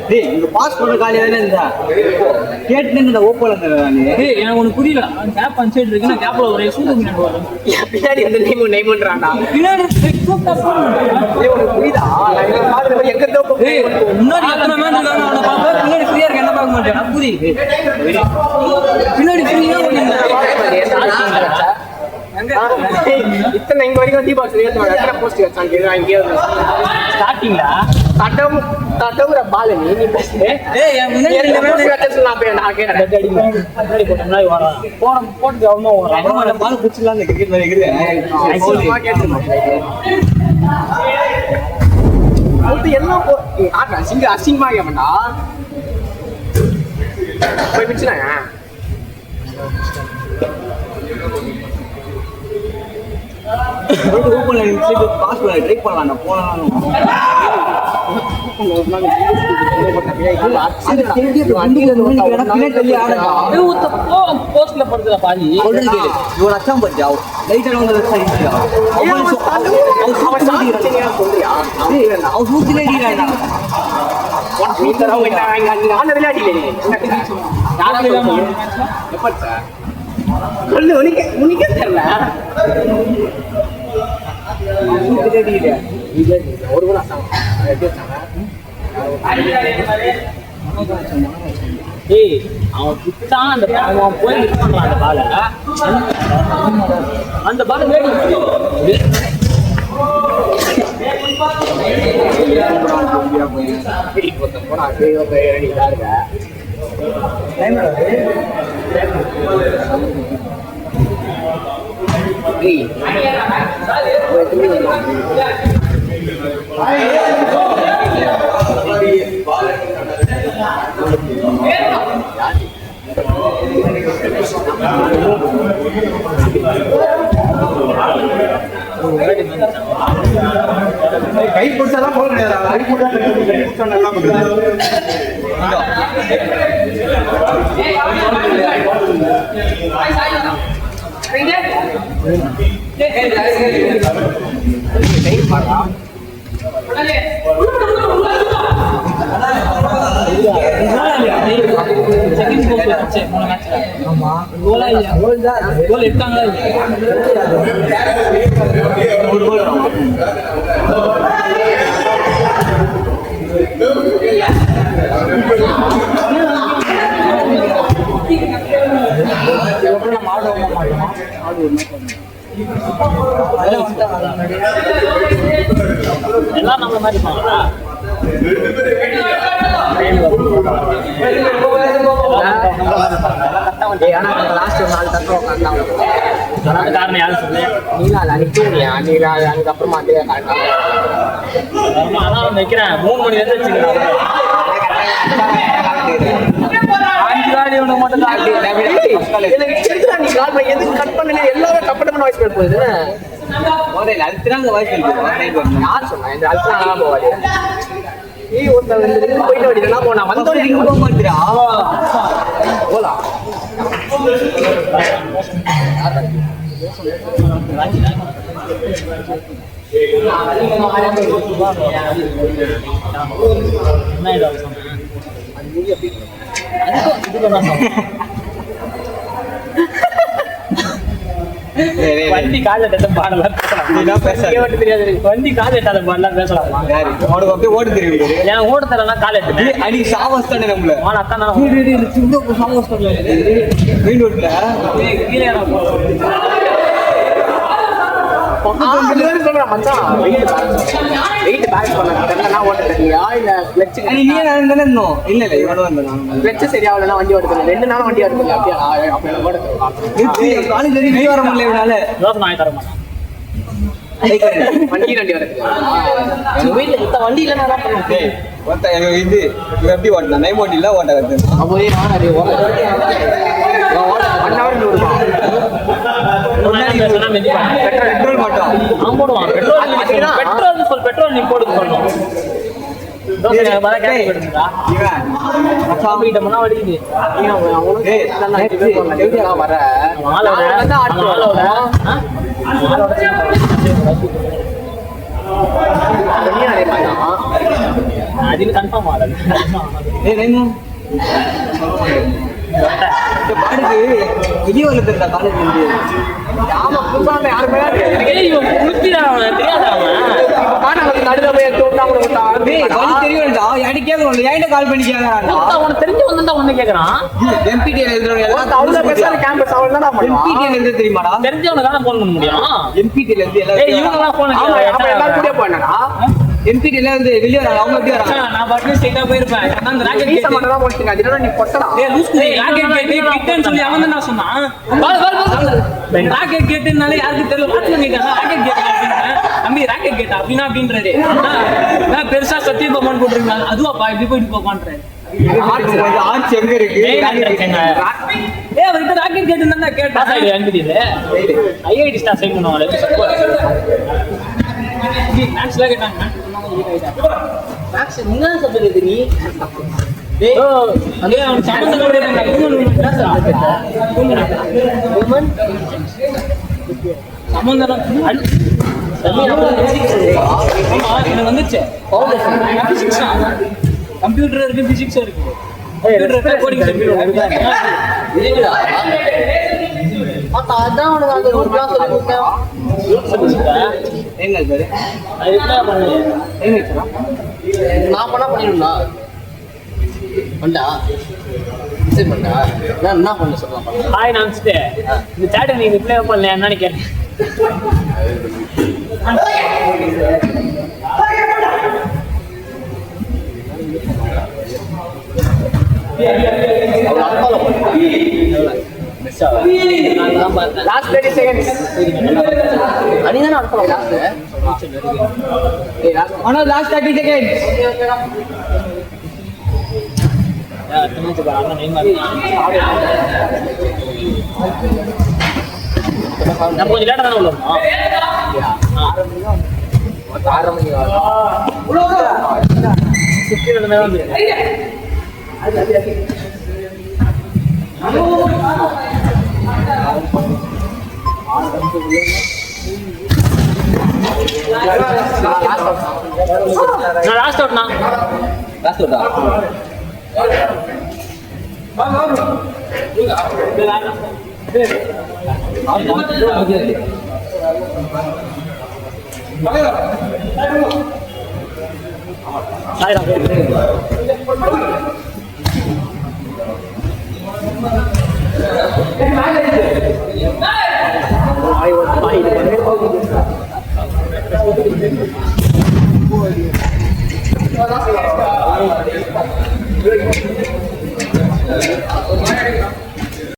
டேய் இந்த பாஸ்போர்ட் காலியா தானே இருந்தா கேட்டு இந்த ஓப்போல இருந்தா டேய் எனக்கு ஒண்ணு புரியல கேப் அன்சைட் இருக்கு நான் கேப்ல ஒரே சூடு மினிட் வரும் பின்னாடி அந்த நெய் பண்றான்டா பின்னாடி டேய் உனக்கு புரியுதா நான் பாக்குற எங்க தோப்பு டேய் முன்னாடி எத்தனை மேன் இருக்காங்க அவன பாப்பா பின்னாடி ஃப்ரீயா இருக்க என்ன பார்க்க மாட்டேன் நான் புரியுது பின்னாடி ஃப்ரீயா ஓடிங்க இத்தனை இங்க வரைக்கும் தீபாவளி ஏத்துவாங்க எத்தனை போஸ்ட் வச்சாங்க இங்கே ஸ்டார்டிங்ல தடவுற பால நீ பேசு ஏய் முன்னாடி ரெண்டு மேன் வச்சு நான் கேக்குறேன் முன்னாடி போட்டு முன்னாடி வர போட்டு அவனோ வர பால் புடிச்சலாம் அந்த கிரிக்கெட் மேல இருக்குது எல்லாம் அசிங்கமா கேப்பா போய் பிடிச்சாங்க பாஸ்போர்ட் ட்ரை பண்ணலாம் போலாம் போஸ்ட்ல படுத்துற பாதி இவ்வளவு லட்சம் பத்தி லைட்டர் வந்து உனக்கே தெரியல ஒரு கூட ஏய் அவன் குத்தான் அந்த அவன் போய் மிஸ் பண்றான் அந்த பால அந்த பால வேடி கை பிடிச்சாதான் போக முடியாது எல்லாம் நம்மள மாதிரி காரணம் யாரும் சொல்லு நீலா அனுப்பியா நீலா அதுக்கப்புறமா வைக்கிறேன் 3 மணி நேரம் வச்சுக்கிறேன் கட் பண்ணல எல்லாரும் கப்பட்டமான வாய்ஸ் பேர் போகுது அழுத்துறாங்க வாய்ஸ் யார் சொன்னா இந்த அழுத்துறாங்க போவாது நீ ஒருத்தர் போயிட்டு வடினா போனா வந்தோட நீங்க போக மாட்டீரா போலாம் வண்டி கால பாடலாம் தெரியாது வண்டி கால எட்டாத பாடலாம் பேசலாமா அப்படியே ஓட்டு தெரியும் ஏன் ஓட தரனா கால எட்டு அடி சாவஸ் தானே நம்மள அத்தான் சாவஸ் மெயின் ரோட்ல கீழே சரியாவல வண்டி ஓடுறது 2 நாள் வண்டி ஓடுறது வர முடியல வண்டி வண்டி இது எப்படி ஓட்டலாம் நை ஓட்டி இல்ல ஓட்ட பெட்ரோல் மட்டும் போடுவான் பெட்ரோல் நீ போட்டு சொல்லணும் அதில் கன்ஃபார்ம் ஆகல பாடுக்கு வெளியே வரல தெரியுதா காலேஜ் வந்து ஆமா புதுசாக யாருமே நடுவில் போய் எடுத்து விட்டா கூட தெரியும்டா என்கிட்ட கேட்கணும் என்கிட்ட கால் பண்ணி கேட்கறான் உனக்கு தெரிஞ்சு வந்தா ஒண்ணு கேட்கறான் எம்பிடிஎல் எழுதுறவங்க அவ்வளோ பேசாத கேம்பஸ் அவள் தான் எம்பிடிஎல் எழுத தெரியுமாடா தெரிஞ்சவனுக்கு தானே ஃபோன் பண்ண முடியும் எம்பிடிஎல் எழுதி இவங்கெல்லாம் ஃபோன் எல்லாரும் கூட போனா எம்பிடிஎல் வந்து வெளியே வராங்க அவங்க எப்படி வராங்க நான் பாட்டு ஸ்ட்ரைட்டா போயிருப்பேன் அந்த ராக்கெட் கேட் மட்டும் தான் போட்டுங்க அதனால நீ பொட்டடா ராக்கெட் கேட் கிட்டன்னு சொல்லி அவன் தான் நான் சொன்னான் ராக்கெட் கேட்டுனால யாருக்கு தெரியல மாட்டல கேட்டாங்க ராக்கெட் கேட் அப்படின்னா தம்பி ராக்கெட் கேட் அப்படின்னா அப்படின்றாரு நான் பெருசா சத்தியபாமான்னு போட்டுருக்கேன் அதுவாப்பா இப்படி போயிட்டு போப்பான்றேன் ஆட்சி எங்க இருக்கு அவர்கிட்ட ராக்கெட் கேட்டு தான் கேட்டேன் ஐஐடி ஸ்டார் சைன் பண்ணுவாங்க மேக்ஸ்லாம் கேட்டாங்க மேக்ஸ் என்ன சப்ஜெக்ட் நீ அவன் சம்பந்தம் எனக்கு வந்துச்சு கம்ப்யூட்டர் இருக்கு பிசிக்ஸ் இருக்கு அதான் உனக்கு அந்த ஒரு கிளாஸ் சொல்லி கொடுத்தேன் எங்க சார் நான் பண்ணா பண்ணிடும்டா பண்ணா சரி பண்ணா நான் என்ன பண்ண சொல்லலாம் ஹாய் நினச்சிட்டு இந்த சேட்டை நீங்க ரிப்ளை பண்ணல என்னன்னு கேட்டேன் லாஸ்ட் 30 செகண்ட்ஸ் அனிதான அனுப்பலாம் லாஸ்ட் ஆனா லாஸ்ட் 30 செகண்ட்ஸ் நம்ம கொஞ்சம் லேட்டா தானே உள்ளோம் 6 மணி லாஸ்ட் அவுட்னா லாஸ்ட் அவுட்டா Thank you.